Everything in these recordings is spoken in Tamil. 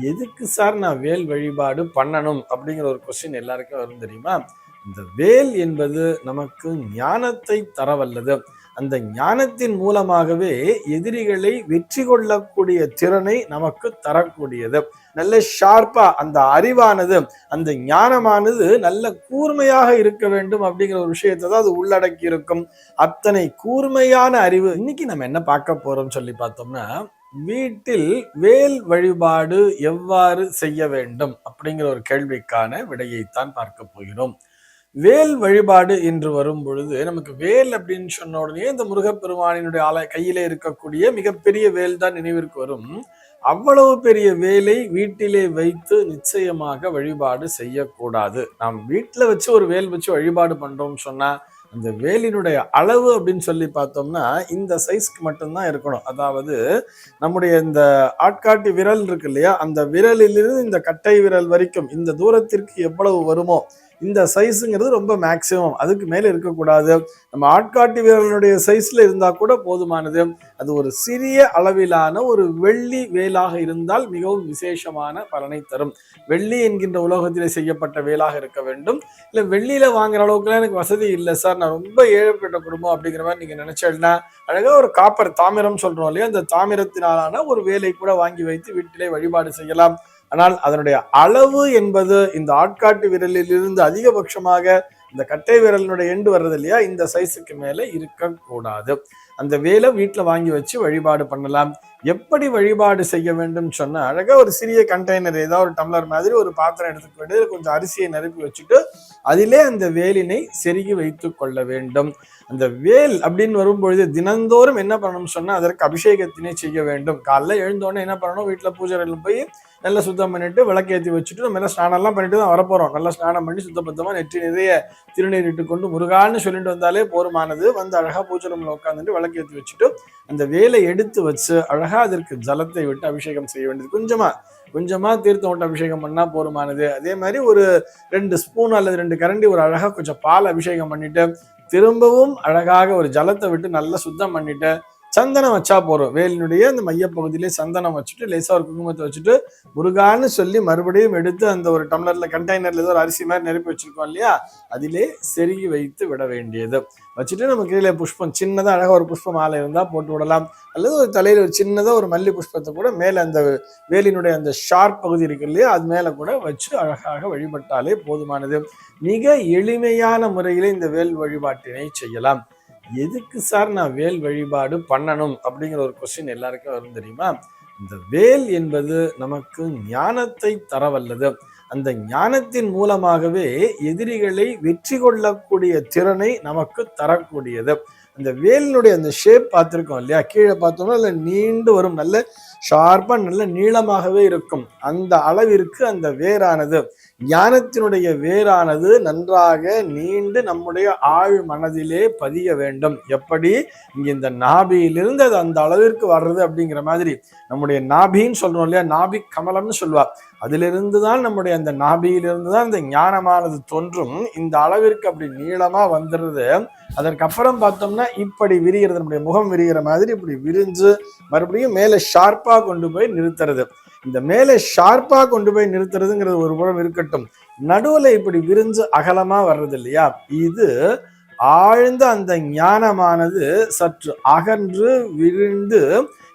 எதுக்கு சார் நான் வேல் வழிபாடு பண்ணணும் அப்படிங்கிற ஒரு கொஸ்டின் எல்லாருக்கும் வரும் தெரியுமா? இந்த வேல் என்பது நமக்கு ஞானத்தை தரவல்லது. அந்த ஞானத்தின் மூலமாகவே எதிரிகளை வெற்றி கொள்ளக்கூடிய திறனை நமக்கு தரக்கூடியது. நல்ல ஷார்ப்பா அந்த அறிவானது, அந்த ஞானமானது நல்ல கூர்மையாக இருக்க வேண்டும் அப்படிங்கிற ஒரு விஷயத்தை தான் அது உள்ளடக்கி இருக்கும். அத்தனை கூர்மையான அறிவு இன்னைக்கு நம்ம என்ன பார்க்க போறோம் சொல்லி பார்த்தோம்னா, வீட்டில் வேல் வழிபாடு எவ்வாறு செய்ய வேண்டும் அப்படிங்கிற ஒரு கேள்விக்கான விடையைத்தான் பார்க்க போகிறோம். வேல் வழிபாடு என்று வரும் பொழுது நமக்கு வேல் அப்படின்னு சொன்ன உடனே இந்த முருகப்பெருமானினுடைய கையிலே இருக்கக்கூடிய மிகப்பெரிய வேல் தான் நினைவிற்கு வரும். அவ்வளவு பெரிய வேலை வீட்டிலே வைத்து நிச்சயமாக வழிபாடு செய்யக்கூடாது. நாம் வீட்டில் வச்சு ஒரு வேல் வச்சு வழிபாடு பண்றோம்னு சொன்னா அந்த வேலினுடைய அளவு அப்படின்னு சொல்லி பார்த்தோம்னா இந்த சைஸ்க்கு மட்டும்தான் இருக்கணும். அதாவது நம்முடைய இந்த ஆட்காட்டி விரல் இருக்கு இல்லையா, அந்த விரலிலிருந்து இந்த கட்டை விரல் வரைக்கும் இந்த தூரத்திற்கு எவ்வளவு வருமோ இந்த சைஸுங்கிறது ரொம்ப மேக்சிமம். அதுக்கு மேல இருக்கக்கூடாது. நம்ம ஆட்காட்டி வீரர்களுடைய சைஸ்ல இருந்தா கூட போதுமானது. அது ஒரு சிறிய அளவிலான ஒரு வெள்ளி வேலாக இருந்தால் மிகவும் விசேஷமான பலனை தரும். வெள்ளி என்கின்ற உலோகத்திலே செய்யப்பட்ட வேலாக இருக்க வேண்டும். இல்ல வெள்ளியில வாங்குற அளவுக்குலாம் எனக்கு வசதி இல்லை சார், நான் ரொம்ப ஏழைப்பட்ட குடும்பம் அப்படிங்கிற மாதிரி நீங்க நினைச்சேன்னா அழகா ஒரு காப்பர் தாமிரம் சொல்றோம் இல்லையா, அந்த தாமிரத்தினாலான ஒரு வேலை கூட வாங்கி வைத்து வீட்டிலே வழிபாடு செய்யலாம். ஆனால் அதனுடைய அளவு என்பது இந்த ஆட்காட்டு விரலில் இருந்து அதிகபட்சமாக இந்த கட்டை விரலினுடைய எண்டு வர்றது இல்லையா, இந்த சைஸுக்கு மேல இருக்கக்கூடாது. அந்த வேலை வீட்டில் வாங்கி வச்சு வழிபாடு பண்ணலாம். எப்படி வழிபாடு செய்ய வேண்டும் சொன்னா, அழகா ஒரு சிறிய கண்டெய்னர் ஏதாவது ஒரு டம்ளர் மாதிரி ஒரு பாத்திரம் எடுத்துக்கிட்டு கொஞ்சம் அரிசியை நிரப்பி வச்சுட்டு அதிலே அந்த வேலினை செருகி வைத்து கொள்ள வேண்டும். அந்த வேல் அப்படின்னு வரும்பொழுது தினந்தோறும் என்ன பண்ணணும்னு சொன்னா அதற்கு அபிஷேகத்தினை செய்ய வேண்டும். காலைல எழுந்தோடனே என்ன பண்ணணும், வீட்டில் பூஜைகள் போய் நல்லா சுத்தம் பண்ணிட்டு விளக்கேற்றி வச்சுட்டு நம்ம எல்லாம் ஸ்நானம்லாம் பண்ணிட்டு தான் வரப்போறோம். நல்லா ஸ்நானம் பண்ணி சுத்தபத்தமா நெற்றி நிறைய திருநீர் இட்டு கொண்டு முருகான்னு சொல்லிட்டு வந்தாலே போருமானது. வந்து அழகா பூஜை ரூம்ல உட்காந்துட்டு விளக்கேற்றி வச்சுட்டு அந்த வேலை எடுத்து வச்சு அழகா அதற்கு ஜலத்தை விட்டு அபிஷேகம் செய்ய வேண்டியது. கொஞ்சமா தீர்த்தம் விட்டு அபிஷேகம் பண்ணா போருமானது. அதே மாதிரி ஒரு 2 ஸ்பூன் அல்லது 2 கரண்டி ஒரு அழகா கொஞ்சம் பால் அபிஷேகம் பண்ணிட்டு திரும்பவும் அழகாக ஒரு ஜலத்தை விட்டு நல்லா சுத்தம் பண்ணிட்டு சந்தனம் வச்சா போறோம். வேலினுடைய அந்த மையப்பகுதியிலே சந்தனம் வச்சுட்டு லேசா ஒரு குங்குமத்தை வச்சுட்டு முருகான்னு சொல்லி மறுபடியும் எடுத்து அந்த ஒரு டம்ளர்ல கண்டெய்னர்ல ஏதோ ஒரு அரிசி மாதிரி நிரப்பி வச்சிருக்கோம் இல்லையா, அதிலே செருகி வைத்து விட வேண்டியது. வச்சுட்டு நம்ம கீழே புஷ்பம் சின்னதா அழகா ஒரு புஷ்ப மாலை இருந்தா போட்டு விடலாம். அல்லது ஒரு தலையில ஒரு சின்னதா ஒரு மல்லி புஷ்பத்தை கூட மேல அந்த வேலினுடைய அந்த ஷார்ப் பகுதி இருக்கு இல்லையா, அது மேல கூட வச்சு அழகாக வழிபட்டாலே போதுமானது. மிக எளிமையான முறையிலே இந்த வேல் வழிபாட்டினை செய்யலாம். எதுக்கு சார் நான் வேல் வழிபாடு பண்ணணும் அப்படிங்கிற ஒரு கொஸ்டின் எல்லாருக்கும் வரும் தெரியுமா? இந்த வேல் என்பது நமக்கு ஞானத்தை தரவல்லது. அந்த ஞானத்தின் மூலமாகவே எதிரிகளை வெற்றி கொள்ளக்கூடிய திறனை நமக்கு தரக்கூடியது. அந்த வேலினுடைய அந்த ஷேப் பார்த்துருக்கோம் இல்லையா, கீழே பார்த்தோம்னா நல்ல நீண்டு வரும், நல்ல ஷார்ப்பா நல்ல நீளமாகவே இருக்கும். அந்த அளவிற்கு அந்த வேரானது, ஞானத்தினுடைய வேரானது நன்றாக நீண்டு நம்முடைய ஆழ் மனதிலே பதிய வேண்டும். எப்படி இங்க இந்த நாபியிலிருந்து அது அந்த அளவிற்கு வர்றது அப்படிங்கிற மாதிரி நம்முடைய நாபின்னு சொல்றோம் இல்லையா, நாபி கமலம்னு சொல்லுவா, அதிலிருந்து தான் நம்முடைய அந்த நாபியிலிருந்து தான் இந்த ஞானமானது தோன்றும். இந்த அளவிற்கு அப்படி நீளமா வந்துடுறது. அதற்கப்புறம் பார்த்தோம்னா இப்படி விரிகிறது, நம்முடைய முகம் விரிகிற மாதிரி இப்படி விரிஞ்சு மறுபடியும் மேலே ஷார்ப்பா கொண்டு போய் நிறுத்துறது. இந்த மேலே ஷார்ப்பா கொண்டு போய் நிறுத்துறதுங்கிறது ஒரு புறம் இருக்கட்டும், நடுவுல இப்படி விரிஞ்சு அகலமா வர்றது இல்லையா, இது ஆழ்ந்த அந்த ஞானமானது சற்று அகன்று விரிந்து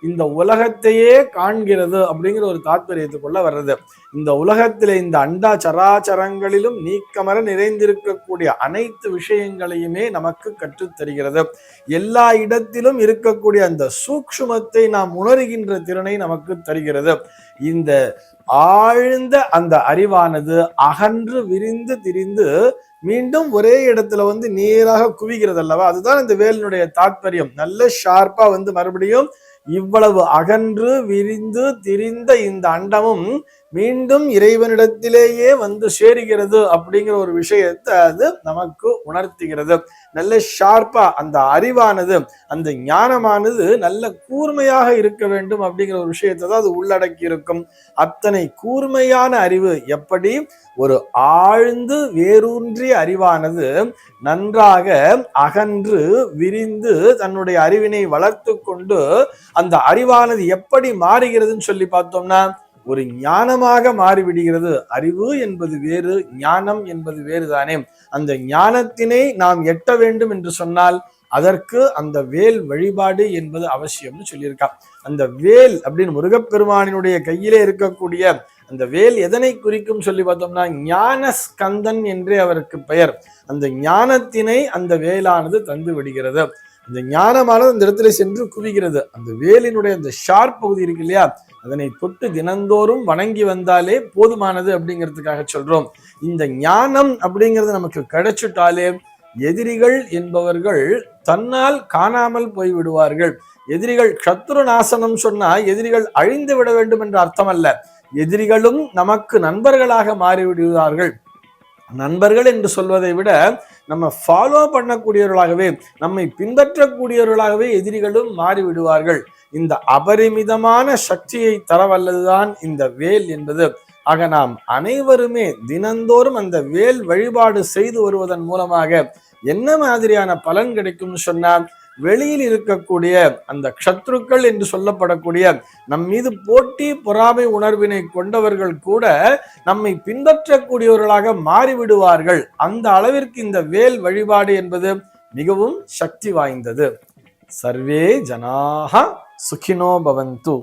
இந்த உலகத்தையே காண்கிறது அப்படிங்கிற ஒரு தாத்பரியத்துக்குள்ள வர்றது. இந்த உலகத்திலே இந்த அண்டா சராச்சரங்களிலும் நீக்கமர நிறைந்திருக்கக்கூடிய அனைத்து விஷயங்களையுமே நமக்கு கற்றுத்தருகிறது. எல்லா இடத்திலும் இருக்கக்கூடிய அந்த சூக்ஷ்மத்தை நாம் உணர்கின்ற திறனை நமக்கு தருகிறது. இந்த ஆழ்ந்த அந்த அறிவானது அகன்று விரிந்து திரிந்து மீண்டும் ஒரே இடத்துல வந்து நேராக குவிகிறது அல்லவா, அதுதான் இந்த வேலினுடைய தாத்பரியம். நல்ல ஷார்ப்பா வந்து மறுபடியும் இவ்வளவு அகன்று விரிந்து திரிந்த இந்த அண்டமும் மீண்டும் இறைவனிடத்திலேயே வந்து சேருகிறது அப்படிங்கிற ஒரு விஷயத்தை அது நமக்கு உணர்த்துகிறது. நல்ல ஷார்ப்பா அந்த அறிவானது, அந்த ஞானமானது நல்ல கூர்மையாக இருக்க வேண்டும் அப்படிங்கிற ஒரு விஷயத்தை தான் அது உள்ளடக்கி இருக்கும். அத்தனை கூர்மையான அறிவு, எப்படி ஒரு ஆழ்ந்து வேரூன்றிய அறிவானது நன்றாக அகன்று விரிந்து தன்னுடைய அறிவினை வளர்த்து கொண்டு அந்த அறிவானது எப்படி மாறுகிறதுன்னு சொல்லி பார்த்தோம்னா, ஒரு ஞானமாக மாறிவிடுகிறது. அறிவு என்பது வேறு, ஞானம் என்பது வேறுதானே. அந்த ஞானத்தினை நாம் எட்ட வேண்டும் என்று சொன்னால் அதற்கு அந்த வேல் வழிபாடு என்பது அவசியம்னு சொல்லியிருக்கா. அந்த வேல் அப்படின்னு முருகப்பெருமானினுடைய கையிலே இருக்கக்கூடிய அந்த வேல் எதனை குறிக்கும் சொல்லி பார்த்தோம்னா ஞான ஸ்கந்தன் என்றே அவருக்கு பெயர். அந்த ஞானத்தினை அந்த வேலானது தந்து விடுகிறது. அந்த ஞானமானது அந்த இடத்துல சென்று குவிகிறது. அந்த வேலினுடைய அந்த ஷார்ப் பகுதி இருக்கு இல்லையா, அதனை தொட்டு தினந்தோறும் வணங்கி வந்தாலே போதுமானது அப்படிங்கிறதுக்காக சொல்றோம். இந்த ஞானம் அப்படிங்கிறது நமக்கு கிடைச்சிட்டாலே எதிரிகள் என்பவர்கள் தன்னால் காணாமல் போய் விடுவார்கள். எதிரிகள் சத்ரு நாசனம் சொன்னா எதிரிகள் அழிந்து விட வேண்டும் என்ற அர்த்தம் அல்ல. எதிரிகளும் நமக்கு நண்பர்களாக மாறிவிடுவார்கள். நண்பர்கள் என்று சொல்வதை விட நம்ம ஃபாலோ பண்ணக்கூடியவர்களாகவே, நம்மை பின்பற்றக்கூடியவர்களாகவே எதிரிகளும் மாறிவிடுவார்கள். இந்த அபரிமிதமான சக்தியை தரவல்லதுதான் இந்த வேல் என்பது. ஆக நாம் அனைவருமே தினந்தோறும் அந்த வேல் வழிபாடு செய்து வருவதன் மூலமாக என்ன மாதிரியான பலன் கிடைக்கும்னு சொன்னால், வெளியில் இருக்கக்கூடிய அந்த சத்ருக்கள் என்று சொல்லப்படக்கூடிய நம் மீது போட்டி பொறாமை உணர்வினை கொண்டவர்கள் கூட நம்மை பின்பற்றக்கூடியவர்களாக மாறிவிடுவார்கள். அந்த அளவிற்கு இந்த வேல் வழிபாடு என்பது மிகவும் சக்தி வாய்ந்தது. சர்வே ஜனாஹ சுகினோ பவந்து.